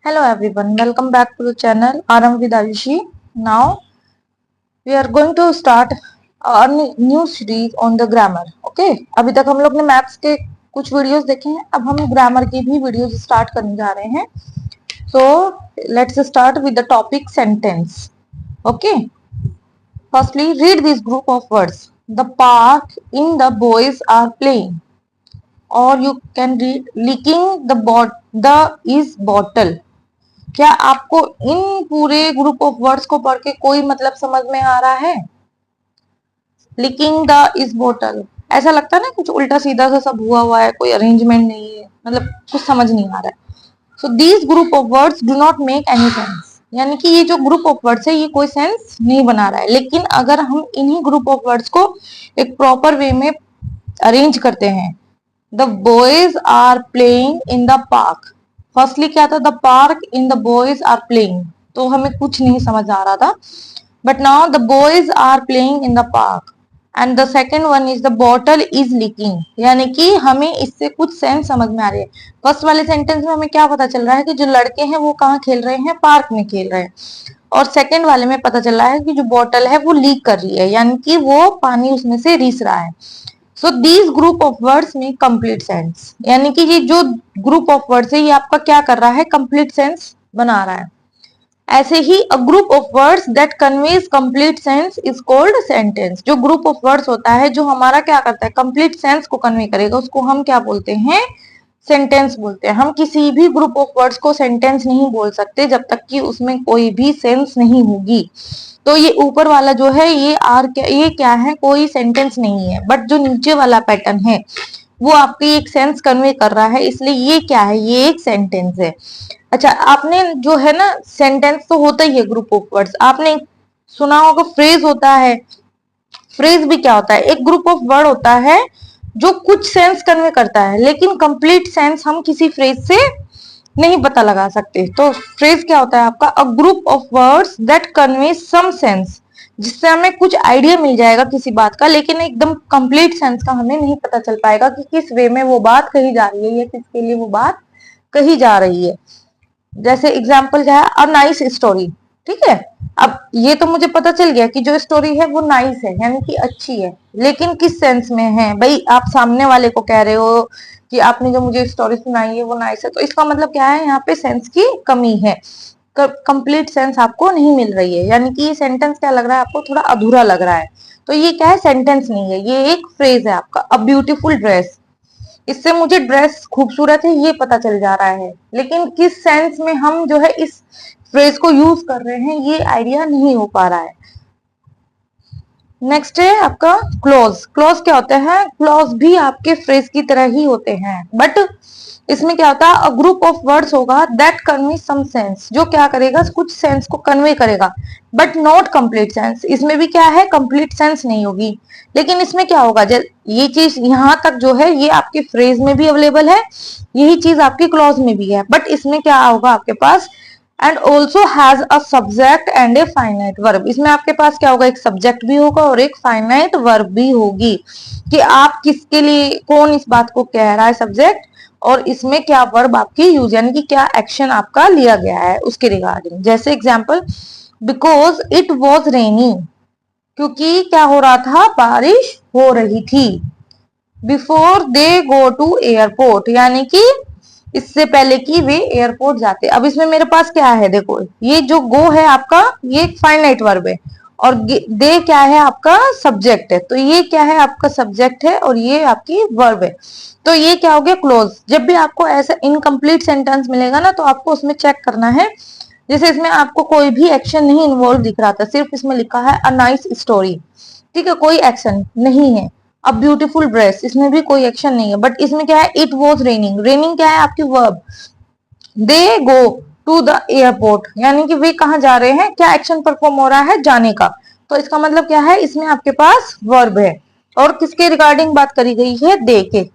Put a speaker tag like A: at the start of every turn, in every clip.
A: Hello everyone, welcome back to the channel Aram with Ayushi. Now we are going to start our new series on the grammar. Okay, अभी तक हम लोग ने maths के कुछ videos देखे हैं, अब हम ग्रामर की भी वीडियोस स्टार्ट करने जा रहे हैं. So let's start with the topic sentence. Okay, firstly read this group of words. The park in the boys are playing, or you can read licking the is bottle. क्या आपको इन पूरे group of words को पढ़ के कोई मतलब समझ में आ रहा है? लिकिंग द इज बोटल, ऐसा लगता है ना कुछ उल्टा सीधा सा सब हुआ है, कोई अरेंजमेंट नहीं है, मतलब कुछ समझ नहीं आ रहा है. So these group of words do not make any sense, यानी कि ये जो ग्रुप ऑफ वर्ड्स है ये कोई सेंस नहीं बना रहा है. लेकिन अगर हम इन्हीं ग्रुप ऑफ वर्ड्स को एक प्रॉपर वे में अरेंज करते हैं, the boys are playing in the park. Firstly क्या था? The park in the boys are playing, तो हमें कुछ नहीं समझ आ रहा था. But now the boys are playing in the park and the second one is the bottle is leaking, यानी कि हमें इससे कुछ सेंस समझ में आ रही है. फर्स्ट वाले सेंटेंस में हमें क्या पता चल रहा है कि जो लड़के हैं वो कहाँ खेल रहे हैं? पार्क में खेल रहे हैं. और सेकेंड वाले में पता चल रहा है कि जो बॉटल है वो लीक कर रही है, यानी कि वो पानी उसमें से रिस रहा है. So these group of words में कंप्लीट सेंस, यानी कि ये जो ग्रुप ऑफ वर्ड्स है ये आपका क्या कर रहा है? कंप्लीट सेंस बना रहा है. ऐसे ही a group of words that conveys complete sense is called sentence. जो ग्रुप ऑफ वर्ड्स होता है जो हमारा क्या करता है? कंप्लीट सेंस को कन्वे करेगा, उसको हम क्या बोलते हैं? सेंटेंस बोलते हैं. हम किसी भी ग्रुप ऑफ वर्ड्स को सेंटेंस नहीं बोल सकते जब तक कि उसमें कोई भी सेंस नहीं होगी. तो ये ऊपर वाला जो है ये क्या है? कोई सेंटेंस नहीं है. बट जो नीचे वाला पैटर्न है वो आपकी एक सेंस कन्वे कर रहा है, इसलिए ये क्या है? ये एक सेंटेंस है. अच्छा, आपने जो है ना, सेंटेंस तो होता ही है ग्रुप ऑफ वर्ड्स. आपने सुना होगा फ्रेज होता है. फ्रेज भी क्या होता है? एक ग्रुप ऑफ वर्ड होता है जो कुछ सेंस कन्वे करता है, लेकिन कंप्लीट सेंस हम किसी फ्रेज से नहीं पता लगा सकते. तो फ्रेज क्या होता है आपका? A group of words that convey some sense, जिससे हमें कुछ आइडिया मिल जाएगा किसी बात का, लेकिन एकदम कंप्लीट सेंस का हमें नहीं पता चल पाएगा कि किस वे में वो बात कही जा रही है या किसके लिए वो बात कही जा रही है. जैसे एग्जाम्पल क्या है? A nice story. ठीक है, अब ये तो मुझे पता चल गया कि जो स्टोरी है वो नाइस है, यानी कि अच्छी है, लेकिन किस सेंस में है? भाई आप सामने वाले को कह रहे हो कि आपने जो मुझे स्टोरी सुनाई है वो नाइस है, तो इसका मतलब क्या है? यहाँ पे सेंस की कमी है, कंप्लीट सेंस आपको नहीं मिल रही है, यानी कि ये सेंटेंस क्या लग रहा है आपको? थोड़ा अधूरा लग रहा है. तो ये क्या है? सेंटेंस नहीं है, ये एक फ्रेज है आपका. अ ब्यूटीफुल ड्रेस, इससे मुझे ड्रेस खूबसूरत है ये पता चल जा रहा है, लेकिन किस सेंस में हम जो है इस फ्रेज को यूज कर रहे हैं ये आइडिया नहीं हो पा रहा है. नेक्स्ट है आपका क्लोज. क्लोज क्या होते हैं? क्लोज भी आपके फ्रेज की तरह ही होते हैं, बट इसमें क्या होता है? अ ग्रुप ऑफ वर्ड्स होगा दैट कन्वे सम सेंस, जो क्या करेगा? कुछ सेंस को कन्वे करेगा, बट नॉट कंप्लीट सेंस. इसमें भी क्या है? कंप्लीट सेंस नहीं होगी. लेकिन इसमें क्या होगा? ये चीज यहाँ तक जो है ये आपके फ्रेज में भी अवेलेबल है, यही चीज आपकी क्लॉज में भी है, बट इसमें क्या होगा आपके पास? And also has a subject and a finite verb. इसमें आपके पास क्या होगा? एक सब्जेक्ट भी होगा और एक फाइनाइट वर्ब भी होगी, कि आप किसके लिए, कौन इस बात को कह रहा है, सब्जेक्ट, और इसमें क्या वर्ब आपकी यूज, यानी कि क्या एक्शन आपका लिया गया है उसके रिगार्डिंग. जैसे example, because it was rainy, क्योंकि क्या हो रहा था? बारिश हो रही थी. Before they go to airport, यानी कि इससे पहले कि वे एयरपोर्ट जाते. अब इसमें मेरे पास क्या है? देखो, ये जो गो है आपका ये एक फाइनाइट वर्ब है, और दे क्या है? आपका सब्जेक्ट है. तो ये क्या है? आपका सब्जेक्ट है और ये आपकी वर्ब है. तो ये क्या हो गया? क्लोज. जब भी आपको ऐसा इनकम्प्लीट सेंटेंस मिलेगा ना, तो आपको उसमें चेक करना है. जैसे इसमें आपको कोई भी एक्शन नहीं इन्वॉल्व दिख रहा था, सिर्फ इसमें लिखा है अ नाइस स्टोरी. ठीक है, कोई एक्शन नहीं है. अ ब्यूटीफुल ड्रेस, इसमें भी कोई एक्शन नहीं है, बट इसमें क्या है? It was raining. रेनिंग क्या है? आपकी verb. They go to the airport, यानी कि वे कहाँ जा रहे हैं? क्या एक्शन परफॉर्म हो रहा है? जाने का. तो इसका मतलब क्या है? इसमें आपके पास वर्ब है, और किसके रिगार्डिंग बात करी गई है? दे के.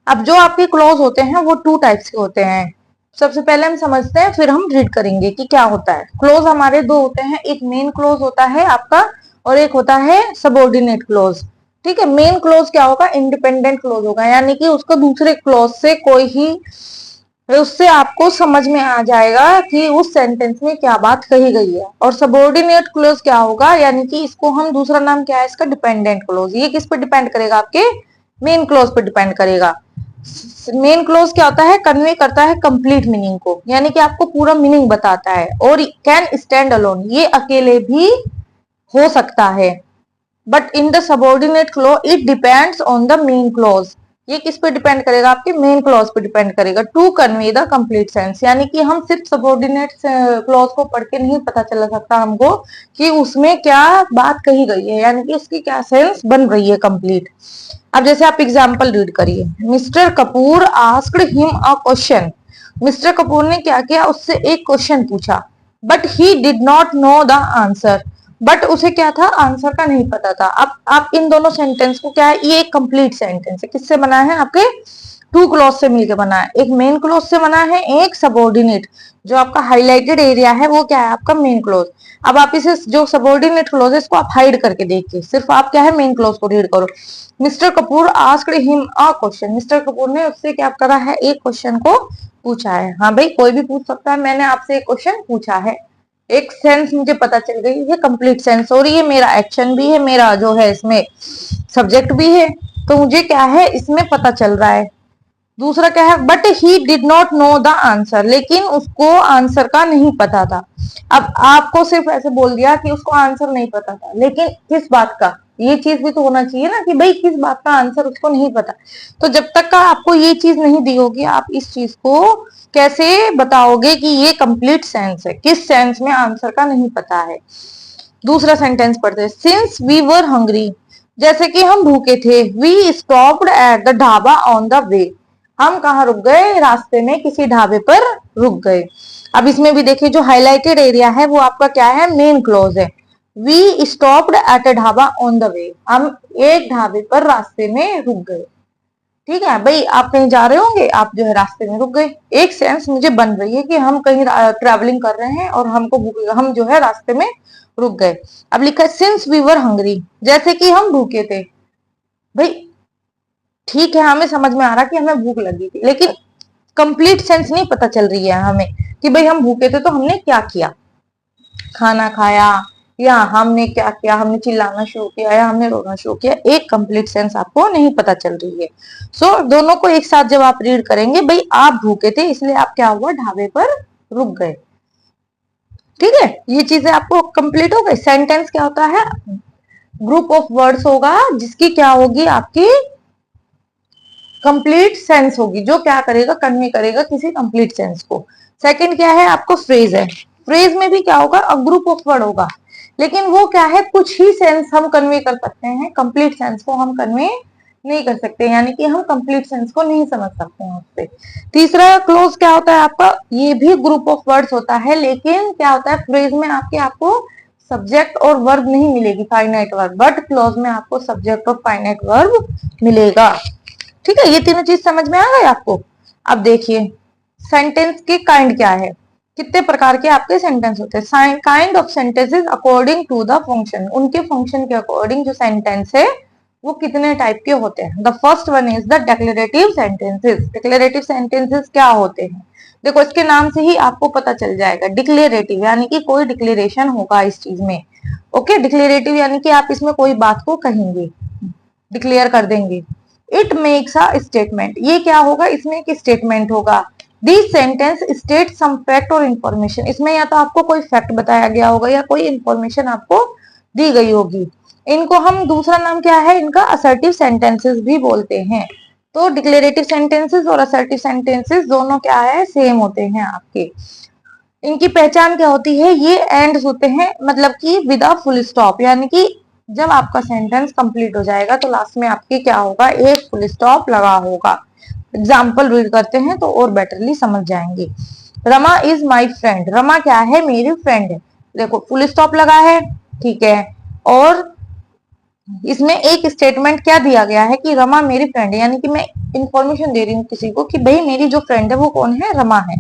A: अब जो आपके क्लोज होते हैं वो टू टाइप्स के होते हैं. सबसे पहले हम समझते हैं, फिर हम रीड करेंगे कि क्या होता है. क्लोज हमारे दो होते हैं, एक मेन क्लोज होता है आपका, और एक होता है सबऑर्डिनेट क्लोज. ठीक है, मेन क्लोज क्या होगा? इंडिपेंडेंट क्लोज होगा, यानी कि उसको दूसरे क्लोज से कोई ही उससे आपको समझ में आ जाएगा कि उस सेंटेंस में क्या बात कही गई है। और सबऑर्डिनेट क्लोज क्या होगा, यानी कि इसको हम दूसरा नाम क्या है इसका, डिपेंडेंट क्लोज। ये किस पे डिपेंड करेगा, आपके मेन क्लोज पे डिपेंड करेगा। मेन क्लोज क्या होता है, कन्वे करता है कंप्लीट मीनिंग को, यानी कि आपको पूरा मीनिंग बताता है। और कैन स्टैंड अलोन, ये अकेले भी हो सकता है। But in the subordinate clause it depends on the main clause. ये किस पे डिपेंड करेगा, आपके मेन क्लॉज पे डिपेंड करेगा। To convey the complete sense, यानी कि हम सिर्फ सबऑर्डिनेट क्लॉज को पढ़ के नहीं पता चल सकता हमको कि उसमें क्या बात कही गई है, यानी कि उसकी क्या सेंस बन रही है कंप्लीट। अब जैसे आप एग्जाम्पल रीड करिए, mister Kapoor asked him a question. Mister Kapoor ने क्या किया, उससे एक क्वेश्चन पूछा, but he did not know the answer. But उसे क्या था, आंसर का नहीं पता था। अब आप इन दोनों सेंटेंस को क्या है, ये एक कंप्लीट सेंटेंस है। किससे बना है, आपके टू क्लॉज से मिलकर बना है। एक मेन क्लॉज से बना है, एक सबऑर्डिनेट। जो आपका हाईलाइटेड एरिया है वो क्या है, आपका मेन क्लॉज। अब आप इसे जो सबऑर्डिनेट क्लॉज है इसको आप हाइड करके देखिए, सिर्फ आप क्या है मेन क्लॉज को रीड करो। Mister Kapoor asked him a question, mister Kapoor ने उससे क्या करा है, एक क्वेश्चन को पूछा है। हाँ भाई, कोई भी पूछ सकता है, मैंने आपसे एक क्वेश्चन पूछा है। एक सेंस मुझे पता चल गई, ये कंप्लीट सेंस हो रही है, मेरा एक्शन भी है, मेरा जो है इसमें सब्जेक्ट भी है, तो मुझे क्या है इसमें पता चल रहा है। दूसरा क्या है, but he did not know the answer, लेकिन उसको आंसर का नहीं पता था। अब आपको सिर्फ ऐसे बोल दिया कि उसको आंसर नहीं पता था, लेकिन किस बात का, ये चीज भी तो होना चाहिए ना कि भाई किस बात का आंसर उसको नहीं पता। तो जब तक का आपको ये चीज नहीं दी होगी, आप इस चीज को कैसे बताओगे कि ये कंप्लीट सेंस है, किस सेंस में आंसर का नहीं पता है। दूसरा सेंटेंस पढ़ते हैं, सिंस वी वर हंग्री, जैसे कि हम भूखे थे। We stopped at the dhaba on the way, हम कहाँ रुक गए, रास्ते में किसी ढाबे पर रुक गए। अब इसमें भी देखिए जो हाईलाइटेड एरिया है वो आपका क्या है, मेन क्लोज है। We stopped at a dhaba on the way, हम एक ढाबे पर रास्ते में रुक गए। ठीक है भाई, आप कहीं जा रहे होंगे, आप जो है रास्ते में रुक गए। एक सेंस मुझे बन रही है कि हम कहीं ट्रैवलिंग कर रहे हैं और हमको भूख, हम जो है रास्ते में रुक गए। अब लिखा है सिंस वी वर हंग्री, जैसे कि हम भूखे थे। भाई ठीक है, हमें समझ में आ रहा कि हमें भूख लगी थी, लेकिन कंप्लीट सेंस नहीं पता चल रही है हमें कि भाई हम भूखे थे तो हमने क्या किया, खाना खाया या हमने क्या किया, हमने चिल्लाना शुरू किया या हमने रोना शुरू किया। एक कंप्लीट सेंस आपको नहीं पता चल रही है। सो दोनों को एक साथ जब आप रीड करेंगे, भाई आप भूखे थे इसलिए आप क्या हुआ, ढाबे पर रुक गए। ठीक है, ये चीजें आपको कंप्लीट हो गई। सेंटेंस क्या होता है, ग्रुप ऑफ वर्ड्स होगा जिसकी क्या होगी, आपकी कंप्लीट सेंस होगी, जो क्या करेगा, कन्वे करेगा किसी कंप्लीट सेंस को। सेकंड क्या है, आपको फ्रेज है। फ्रेज में भी क्या होगा, अ ग्रुप ऑफ वर्ड होगा, लेकिन वो क्या है, कुछ ही सेंस हम कन्वे कर सकते हैं, कंप्लीट सेंस को हम कन्वे नहीं कर सकते, यानी कि हम कंप्लीट सेंस को नहीं समझ सकते हैं उससे। तीसरा क्लोज क्या होता है आपका, ये भी ग्रुप ऑफ वर्ड्स होता है, लेकिन क्या होता है, फ्रेज में आपको सब्जेक्ट और वर्ब नहीं मिलेगी, फाइनाइट वर्ब, बट क्लोज में आपको सब्जेक्ट और फाइनाइट वर्ब मिलेगा। ठीक है, ये तीनों चीज समझ में आ गए आपको। अब देखिए सेंटेंस के काइंड क्या है, कितने प्रकार के आपके सेंटेंस होते हैं। Kind of sentences according to the function, उनके फंक्शन के अकॉर्डिंग जो सेंटेंस है वो कितने टाइप के होते हैं। The first one is the declarative sentences. Declarative sentences क्या होते हैं, देखो इसके नाम से ही आपको पता चल जाएगा। डिक्लेरेटिव यानी कि कोई डिक्लेरेशन होगा इस चीज में। ओके, डिक्लेरेटिव यानी कि आप इसमें कोई बात को कहेंगे, डिक्लेयर कर देंगे। इट मेक्स अ स्टेटमेंट, ये क्या होगा, इसमें एक स्टेटमेंट होगा। This sentence state some fact और इंफॉर्मेशन, इसमें या तो आपको कोई फैक्ट बताया गया होगा या कोई इंफॉर्मेशन आपको दी गई होगी। इनको हम दूसरा नाम क्या है, इनका असर्टिव सेंटेंसेस भी बोलते हैं। तो डिक्लेरेटिव सेंटेंसेस और असर्टिव सेंटेंसेस दोनों क्या है, सेम होते हैं आपके। इनकी पहचान क्या होती है, ये एंड्स होते हैं, मतलब कि विद अ फुल स्टॉप, यानी कि जब आपका सेंटेंस कंप्लीट हो जाएगा तो लास्ट में आपके क्या होगा, एक फुल स्टॉप लगा होगा। एग्जाम्पल रीड करते हैं तो और बेटरली समझ जाएंगे। Rama is my friend, Rama क्या है, मेरी फ्रेंड है। देखो फुल स्टॉप लगा है, ठीक है, और इसमें एक स्टेटमेंट क्या दिया गया है कि रमा मेरी फ्रेंड है, यानी कि मैं इंफॉर्मेशन दे रही हूँ किसी को कि भाई मेरी जो फ्रेंड है वो कौन है, रमा है।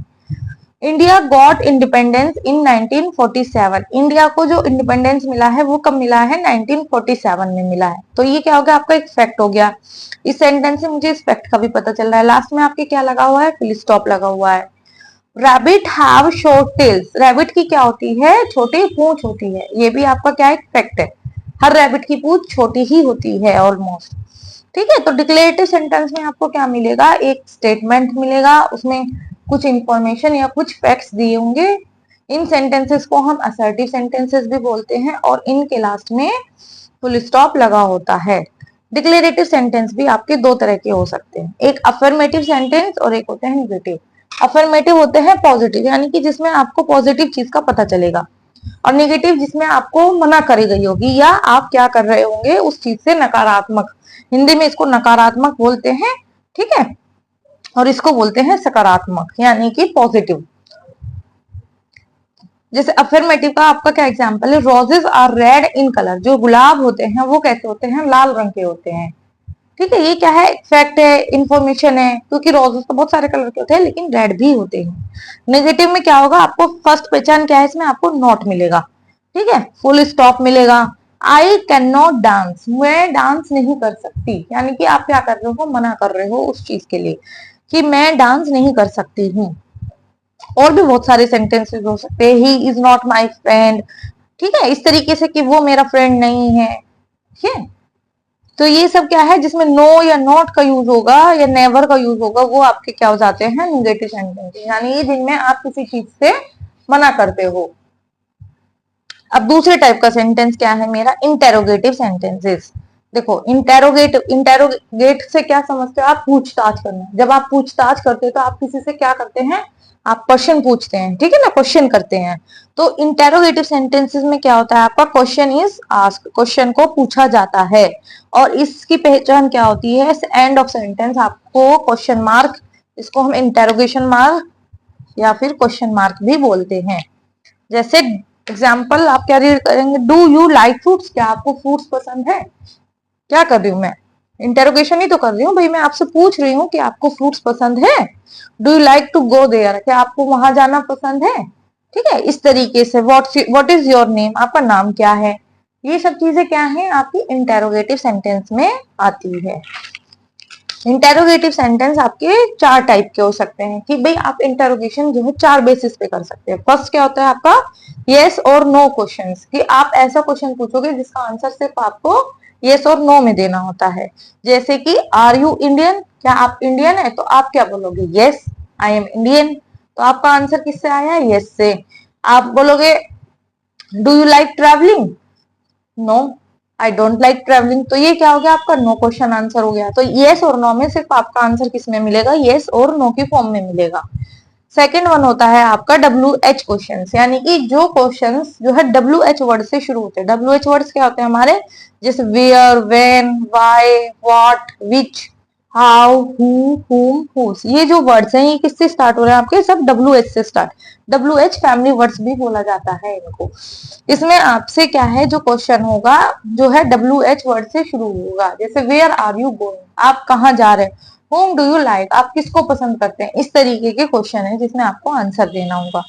A: India got independence in 1947। India को जो इंडिपेंडेंस मिला है वो कब मिला है? 1947 में मिला है। तो ये क्या हो गया? आपका एक फैक्ट हो गया। इस सेंटेंस से मुझे इस फैक्ट का भी पता चल रहा है। लास्ट में आपके क्या लगा हुआ है? फुल स्टॉप लगा हुआ है। Rabbit have short tails. Rabbit की क्या होती है? छोटी पूंछ होती है। ये भी आपका क्या एक फैक्ट है। हर रैबिट की पूंछ छोटी ही होती है ऑलमोस्ट। ठीक है, तो डिक्लेरेटिव सेंटेंस में आपको क्या मिलेगा? एक स्टेटमेंट मिलेगा, उसमें कुछ इंफॉर्मेशन या कुछ फैक्ट्स दिए होंगे। इन सेंटेंसेस को हम असर्टिव सेंटेंसेस भी बोलते हैं और इनके लास्ट में फुल स्टॉप लगा होता है। डिक्लेरेटिव सेंटेंस भी आपके दो तरह के हो सकते हैं, एक अफर्मेटिव सेंटेंस और एक होते हैं नेगेटिव। अफर्मेटिव होते हैं पॉजिटिव, यानी कि जिसमें आपको पॉजिटिव चीज का पता चलेगा, और नेगेटिव जिसमें आपको मना करी गई होगी या आप क्या कर रहे होंगे उस चीज से नकारात्मक। हिंदी में इसको नकारात्मक बोलते हैं, ठीक है, और इसको बोलते हैं सकारात्मक यानी कि पॉजिटिव। जैसे अफर्मेटिव का आपका क्या एग्जांपल है? Roses are red in colour. जो गुलाब होते हैं वो कैसे होते हैं? लाल रंग के होते हैं। ठीक है, ये क्या है? फैक्ट है, इंफॉर्मेशन है, क्योंकि रोजेस तो बहुत सारे कलर के होते हैं लेकिन रेड भी होते हैं। नेगेटिव में क्या होगा? आपको फर्स्ट पहचान क्या है इसमें? आपको नॉट मिलेगा, ठीक है, फुल स्टॉप मिलेगा। I can not dance. मैं डांस नहीं कर सकती, यानी कि आप क्या कर रहे हो? मना कर रहे हो उस चीज के लिए कि मैं डांस नहीं कर सकती हूँ। और भी बहुत सारे सेंटेंसेस हो सकते हैं। He is not my friend, ठीक है, इस तरीके से कि वो मेरा फ्रेंड नहीं है। ठीक है, तो ये सब क्या है? जिसमें नो या नॉट का यूज होगा या नेवर का यूज होगा, वो आपके क्या हो जाते हैं? नेगेटिव सेंटेंस, यानी जिनमें आप किसी चीज से मना करते हो। अब दूसरे टाइप का सेंटेंस क्या है मेरा? Interrogative sentences. देखो, इंटेरोगेट से क्या समझते हो आप? पूछताछ करना। जब आप पूछताछ करते हो तो आप किसी से क्या करते हैं? आप क्वेश्चन पूछते हैं, ठीक है ना, क्वेश्चन करते हैं। तो इंटेरोगेटिव सेंटेंसेस में क्या होता है? आपका क्वेश्चन इज आस्क, क्वेश्चन को पूछा जाता है। और इसकी पहचान क्या होती है? एंड ऑफ सेंटेंस आपको क्वेश्चन मार्क, इसको हम इंटेरोगेशन मार्क या फिर क्वेश्चन मार्क भी बोलते हैं। जैसे एग्जाम्पल आप क्या रीड करेंगे? Do you like fruits. क्या आपको फ्रूट्स पसंद है? क्या कर रही हूँ मैं? इंटेरोगेशन ही तो कर रही हूँ भाई, मैं आपसे पूछ रही हूँ कि आपको फ्रूट्स पसंद है। Do you like to go there. क्या आपको वहां जाना पसंद है? ठीक है, इस तरीके से व्हाट इज योर नेम, आपका नाम क्या है। ये सब चीजें क्या है? आपकी इंटेरोगेटिव सेंटेंस में आती है। इंटेरोगेटिव सेंटेंस आपके चार टाइप के हो सकते हैं कि भाई आप इंटेरोगेशन जो है चार बेसिस पे कर सकते हैं। फर्स्ट क्या होता है आपका? यस और नो क्वेश्चंस, कि आप ऐसा क्वेश्चन पूछोगे जिसका आंसर सिर्फ आपको यस और नो में देना होता है। जैसे कि आर यू इंडियन, क्या आप इंडियन है? तो आप क्या बोलोगे? Yes I am Indian. तो आपका आंसर किससे आया? यस से। आप बोलोगे do you like travelling? No I don't like travelling. तो ये क्या हो गया? आपका नो क्वेश्चन आंसर हो गया। तो येस और नो में सिर्फ आपका आंसर किस में मिलेगा? येस और नो की फॉर्म में मिलेगा। सेकेंड वन होता है आपका WH क्वेश्चन, यानी कि जो क्वेश्चन जो है WH वर्ड से शुरू होते हैं। WH वर्ड्स क्या होते हैं हमारे? जैसे where, when, why, what, which, how, who, whom, whose. ये जो वर्ड्स हैं ये किससे स्टार्ट हो रहे हैं आपके? सब WH से स्टार्ट। WH फैमिली वर्ड्स भी बोला जाता है इनको। इसमें आपसे क्या है जो क्वेश्चन होगा जो है WH वर्ड से शुरू होगा। जैसे वेयर आर यू गोइंग, आप कहाँ जा रहे हैं। होम डू यू लाइक, आप किसको पसंद करते हैं। इस तरीके के क्वेश्चन है जिसमें आपको आंसर देना होगा।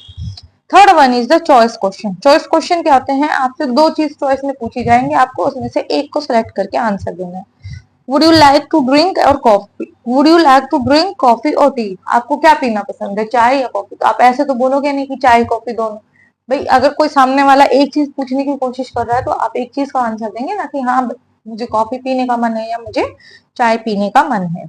A: Third one is the choice question. Choice question क्या होते हैं? आपसे दो चीज चॉइस में पूछी जाएंगे, आपको उसमें से एक को सिलेक्ट करके आंसर देना है। Would you like to drink or coffee, would you like to drink coffee or tea. आपको क्या पीना पसंद है, चाय या कॉफी? तो आप ऐसे तो बोलोगे नहीं कि चाय कॉफी दोनों। भाई अगर कोई सामने वाला एक चीज पूछने की कोशिश कर रहा है तो आप एक चीज का आंसर देंगे ना, कि हाँ मुझे कॉफी पीने का मन है या मुझे चाय पीने का मन है।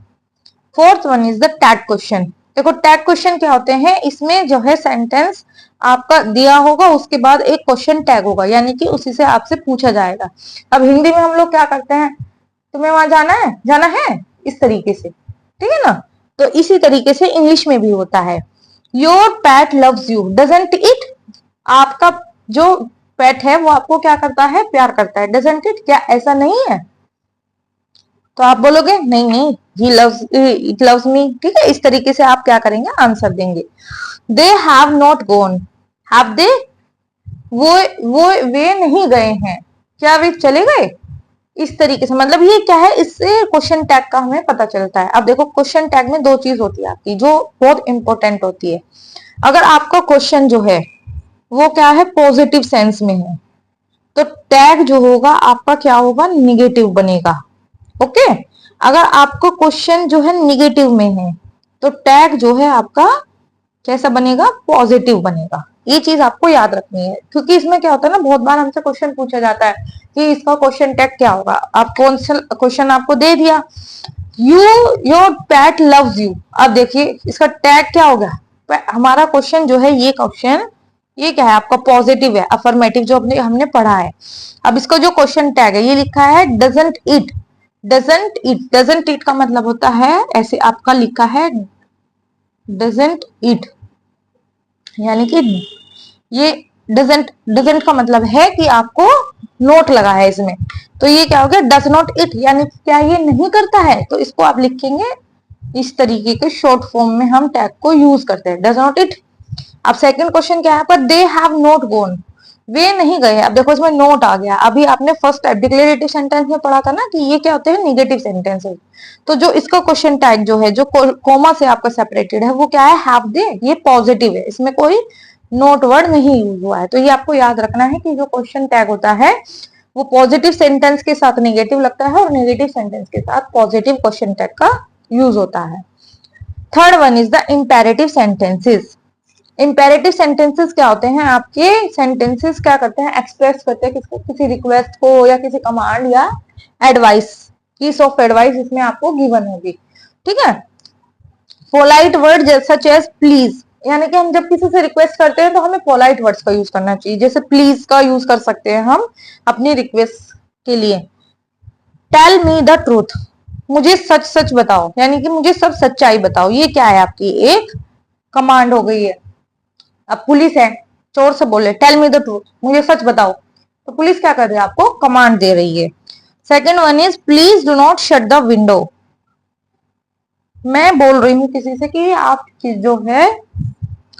A: Fourth one is the tag question. देखो टैग क्वेश्चन क्या होते हैं? इसमें जो है सेंटेंस आपका दिया होगा, उसके बाद एक क्वेश्चन टैग होगा, यानी कि उसी से आपसे पूछा जाएगा। अब हिंदी में हम लोग क्या करते हैं? तुम्हें वहां जाना है, जाना है, इस तरीके से, ठीक है ना। तो इसी तरीके से इंग्लिश में भी होता है। Your PAT loves you doesn't it. आपका जो पेट है वो आपको क्या करता है? प्यार करता है। डजंट इट, क्या ऐसा नहीं है? तो आप बोलोगे नहीं नहीं, he loves, it loves me. ठीक है, इस तरीके से आप क्या करेंगे? आंसर देंगे। They have not gone, have they, वो वे नहीं गए हैं, क्या वे चले गए? इस तरीके से, मतलब ये क्या है, इससे क्वेश्चन टैग का हमें पता चलता है। अब देखो क्वेश्चन टैग में दो चीज होती है आपकी जो बहुत इंपॉर्टेंट होती है। अगर आपका क्वेश्चन जो है वो क्या है, पॉजिटिव सेंस में है, तो टैग जो होगा आपका क्या होगा, निगेटिव बनेगा। ओके, अगर आपको क्वेश्चन जो है निगेटिव में है तो टैग जो है आपका कैसा बनेगा, पॉजिटिव बनेगा। ये चीज आपको याद रखनी है, क्योंकि इसमें क्या होता है ना, बहुत बार हमसे क्वेश्चन पूछा जाता है कि इसका क्वेश्चन टैग क्या होगा। आप कौन सा क्वेश्चन आपको दे दिया, you your pet loves you. अब देखिए इसका टैग क्या होगा, हमारा क्वेश्चन जो है, ये क्वेश्चन ये क्या है आपका, पॉजिटिव है, अफर्मेटिव, जो हमने पढ़ा है। अब इसका जो क्वेश्चन टैग है ये लिखा है doesn't it. Doesn't it, doesn't it का मतलब होता है, ऐसे आपका लिखा है डजंट इट, यानी कि ये डजंट, डजंट का मतलब है कि आपको नोट लगा है इसमें, तो ये क्या हो गया, डज नॉट इट, यानी क्या ये नहीं करता है। तो इसको आप लिखेंगे इस तरीके के शॉर्ट फॉर्म में हम टैग को यूज करते हैं, डज नॉट इट। अब सेकंड क्वेश्चन क्या है आपका, दे हैव नॉट गॉन, वे नहीं गए। अब देखो इसमें नोट आ गया, अभी आपने फर्स्ट टाइप डिक्लेरेटिव सेंटेंस में पढ़ा था ना कि ये क्या होते हैं, निगेटिव सेंटेंसेस। तो जो इसका क्वेश्चन टैग जो है, जो कोमा से आपका सेपरेटेड है, वो क्या है, हैव दे, ये पॉजिटिव है, इसमें कोई नोट वर्ड नहीं यूज हुआ है। तो ये आपको याद रखना है कि जो क्वेश्चन टैग होता है वो पॉजिटिव सेंटेंस के साथ निगेटिव लगता है और नेगेटिव सेंटेंस के साथ पॉजिटिव क्वेश्चन टैग का यूज होता है। Third one is the imperative sentences. Imperative sentences क्या होते हैं, आपके सेंटेंसेस क्या करते हैं, एक्सप्रेस करते हैं किसको, किसी रिक्वेस्ट को या किसी कमांड या एडवाइस, पीस ऑफ एडवाइस इसमें आपको गिवन होगी। ठीक है, polite word such as please, यानी कि हम जब किसी से रिक्वेस्ट करते हैं तो हमें पोलाइट वर्ड्स का यूज करना चाहिए, जैसे प्लीज का यूज कर सकते हैं हम अपनी रिक्वेस्ट के लिए। टेल मी द ट्रूथ, मुझे सच सच बताओ, यानी कि मुझे सब सच्चाई बताओ, ये क्या है आपकी एक कमांड हो गई है। अब पुलिस है, चोर से बोले टेल मी द ट्रूथ, मुझे सच बताओ, तो पुलिस क्या कर रही है, आपको कमांड दे रही है। Second one is please do not shut the window, मैं बोल रही हूँ किसी से कि आप जो है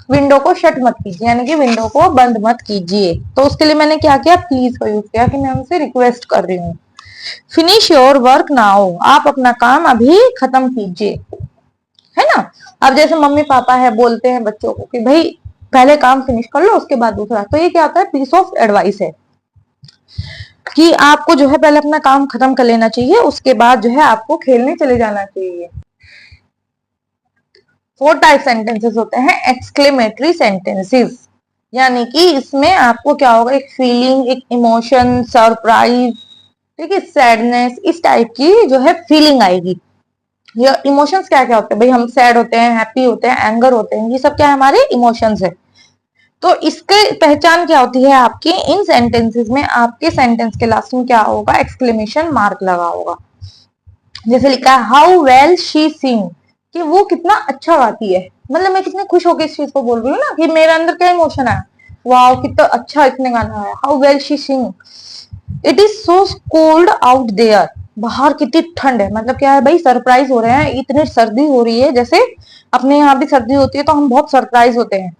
A: विंडो को शट मत कीजिए, यानी कि विंडो को बंद मत कीजिए। तो उसके लिए मैंने क्या किया, प्लीज का यूज किया कि मैं उनसे रिक्वेस्ट कर रही हूँ। फिनिश योर वर्क नाउ, आप अपना काम अभी खत्म कीजिए, है ना। अब जैसे मम्मी पापा है बोलते हैं बच्चों को कि भाई पहले काम फिनिश कर लो उसके बाद दूसरा, तो ये क्या होता है, पीस ऑफ एडवाइस है कि आपको जो है पहले अपना काम खत्म कर लेना चाहिए, उसके बाद जो है आपको खेलने चले जाना चाहिए। फोर टाइप सेंटेंसेस होते हैं एक्सक्लेमेटरी सेंटेंसेस, यानी कि इसमें आपको क्या होगा, एक फीलिंग, एक इमोशन, सरप्राइज, ठीक है, सैडनेस, इस टाइप की जो है फीलिंग आएगी। ये इमोशंस क्या क्या होते हैं भाई, हम सैड होते हैं, हैप्पी होते हैं, एंगर होते हैं, ये सब क्या है, हमारे इमोशंस है। तो इसके पहचान क्या होती है आपकी, इन सेंटेंसेस में आपके सेंटेंस के लास्ट में क्या होगा, एक्सक्लेमेशन मार्क लगा होगा। जैसे लिखा है हाउ वेल शी सिंग, कि वो कितना अच्छा गाती है, मतलब मैं कितने खुश होकर इस चीज को बोल रही हूँ ना, कि मेरे अंदर क्या इमोशन है, वाह कितना अच्छा इसने गाना है, how well she sing. It is so cold out there, बाहर कितनी ठंड है, मतलब क्या है भाई, सरप्राइज हो रहे हैं, इतनी सर्दी हो रही है, जैसे अपने यहाँ भी सर्दी होती है तो हम बहुत सरप्राइज होते हैं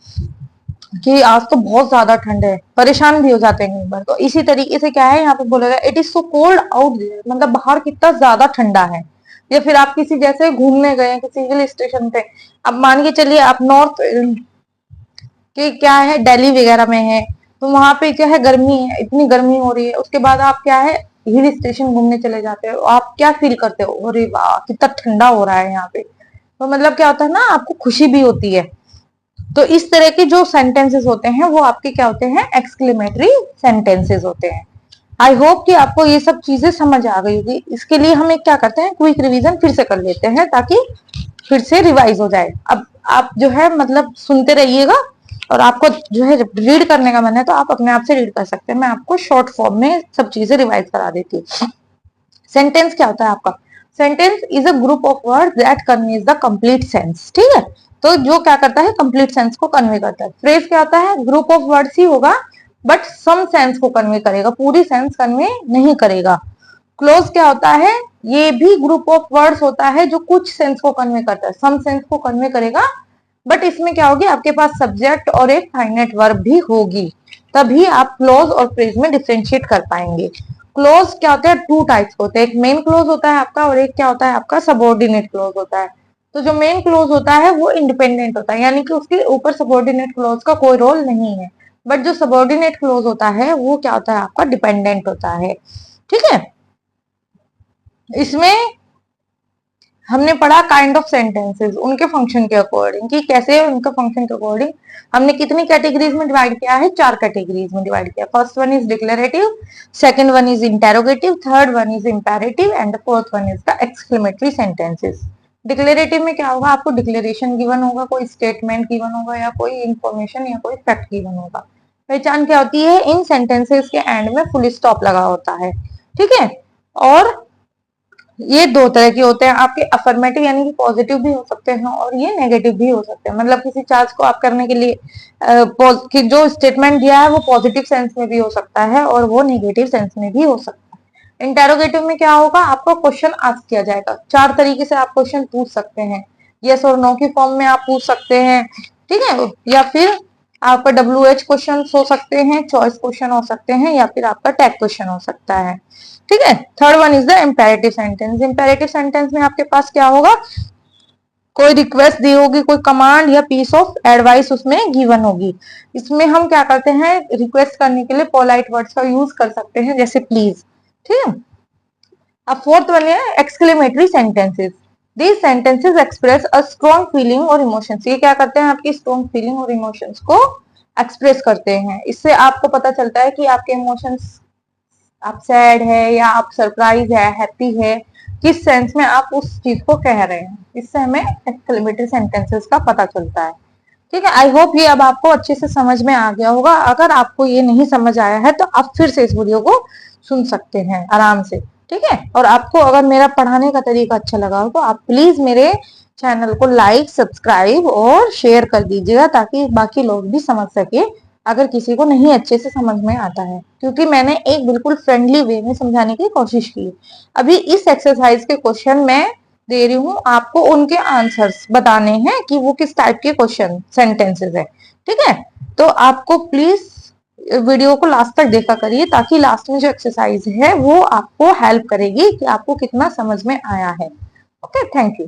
A: कि आज तो बहुत ज्यादा ठंड है, परेशान भी हो जाते हैं कई बार। तो इसी तरीके से क्या है, यहाँ पे बोलेगा it is so cold out there, मतलब बाहर कितना ज्यादा ठंडा है। या फिर आप किसी जैसे घूमने गए किसी हिल स्टेशन पे, अब मान के चलिए आप नॉर्थ के क्या है दिल्ली वगैरह में है, तो वहां पे क्या है, गर्मी है, इतनी गर्मी हो रही है, उसके बाद आप क्या है हिल स्टेशन घूमने चले जाते हो, आप क्या फील करते हो, अरे वाह कितना ठंडा हो रहा है यहाँ पे, तो मतलब क्या होता है ना, आपको खुशी भी होती है। तो इस तरह के जो सेंटेंसेस होते हैं वो आपके क्या होते हैं, एक्सक्लेमेटरी सेंटेंसेस होते हैं। आई होप कि आपको ये सब चीजें समझ आ गई होगी। इसके लिए हम एक क्या करते हैं, क्विक रिवीजन फिर से कर लेते हैं ताकि फिर से रिवाइज हो जाए। अब आप जो है मतलब सुनते रहिएगा, और आपको जो है रीड करने का मन है तो आप अपने आप से रीड कर सकते हैं, मैं आपको शॉर्ट फॉर्म में सब चीजें रिवाइज करा देती हूँ। सेंटेंस क्या होता है आपका, sentence is a group of word that conveys the complete sense, ठीक है। तो जो क्या करता है, कंप्लीट सेंस को कन्वे करता है। फ्रेज क्या होता है, ग्रुप ऑफ वर्ड्स ही होगा बट सम सेंस को कन्वे करेगा, पूरी सेंस कन्वे नहीं करेगा। क्लोज क्या होता है, ये भी ग्रुप ऑफ वर्ड्स होता है जो कुछ सेंस को कन्वे करता है, सम सेंस को कन्वे करेगा, बट इसमें क्या होगी, आपके पास सब्जेक्ट और एक फाइनाइट वर्ब भी होगी, तभी आप क्लोज और फ्रेज में डिफरेंशिएट कर पाएंगे। क्लोज क्या होते हैं, टू टाइप्स होते हैं, एक मेन क्लोज होता है आपका और एक क्या होता है आपका सबॉर्डिनेट क्लोज होता है। तो जो मेन क्लोज होता है वो इंडिपेंडेंट होता है, यानी कि उसके ऊपर सबॉर्डिनेट क्लोज का कोई रोल नहीं है। बट जो सबॉर्डिनेट क्लोज होता है वो क्या होता है आपका डिपेंडेंट होता है। ठीक है, इसमें हमने पढ़ा काइंड ऑफ सेंटेंसेस उनके फंक्शन के अकॉर्डिंग, कि कैसे उनका फंक्शन के अकॉर्डिंग हमने कितनी कैटेगरीज में डिवाइड किया है, 4 कैटेगरीज में डिवाइड किया। First one is declarative, second one is interrogative, third one is imperative and fourth one is the exclamatory sentences. Declarative में क्या होगा, आपको डिक्लेरेशन गिवन होगा, कोई स्टेटमेंट गिवन होगा या कोई इंफॉर्मेशन या कोई फैक्ट गिवन होगा। पहचान क्या होती है, इन सेंटेंसेस के एंड में फुल स्टॉप लगा होता है। ठीक है, और ये दो तरह के होते हैं आपके, अफर्मेटिव यानी कि पॉजिटिव भी हो सकते हैं और ये नेगेटिव भी हो सकते हैं। मतलब किसी चार्ज को आप करने के लिए कि जो स्टेटमेंट दिया है वो पॉजिटिव सेंस में भी हो सकता है और वो नेगेटिव सेंस में भी हो सकता है। इंटेरोगेटिव में क्या होगा, आपको क्वेश्चन आस्क किया जाएगा, 4 तरीके से आप क्वेश्चन पूछ सकते हैं। यस और नो की फॉर्म में आप पूछ सकते हैं, ठीक है, या फिर आपका WH क्वेश्चन हो सकते हैं, चॉइस क्वेश्चन हो सकते हैं, या फिर आपका टैग क्वेश्चन हो सकता है। ठीक है, third one is the imperative sentence. Imperative sentence में आपके पास क्या होगा, कोई रिक्वेस्ट दी होगी, कोई कमांड या पीस ऑफ एडवाइस उसमें गिवन होगी। इसमें हम क्या करते हैं, रिक्वेस्ट करने के लिए पोलाइट वर्ड्स का यूज कर सकते हैं, जैसे प्लीज। ठीक है, अब फोर्थ वन है exclamatory sentences. These sentences express a strong feeling और इमोशंस। ये क्या करते हैं, आपकी स्ट्रॉन्ग फीलिंग और इमोशंस को एक्सप्रेस करते हैं। इससे आपको पता चलता है कि आपके इमोशंस, आप सैड है या आप सरप्राइज है, हैप्पी है, किस सेंस में आप उस चीज को कह रहे हैं। इससे हमें एक्सक्लेमेटरी सेंटेंसेस का पता चलता है। ठीक है, आई होप ये अब आपको अच्छे से समझ में आ गया होगा। अगर आपको ये नहीं समझ आया है तो आप फिर से इस वीडियो को सुन सकते हैं आराम से। ठीक है, और आपको अगर मेरा पढ़ाने का तरीका अच्छा लगा हो तो आप प्लीज मेरे चैनल को लाइक, सब्सक्राइब और शेयर कर दीजिएगा, ताकि बाकी लोग भी समझ सके अगर किसी को नहीं अच्छे से समझ में आता है, क्योंकि मैंने एक बिल्कुल फ्रेंडली वे में समझाने की कोशिश की। अभी इस एक्सरसाइज के क्वेश्चन मैं दे रही हूँ आपको, उनके आंसर्स बताने हैं कि वो किस टाइप के क्वेश्चन सेंटेंसेस है। ठीक है, तो आपको प्लीज वीडियो को लास्ट तक देखा करिए, ताकि लास्ट में जो एक्सरसाइज है वो आपको हेल्प करेगी कि आपको कितना समझ में आया है। Okay, thank you.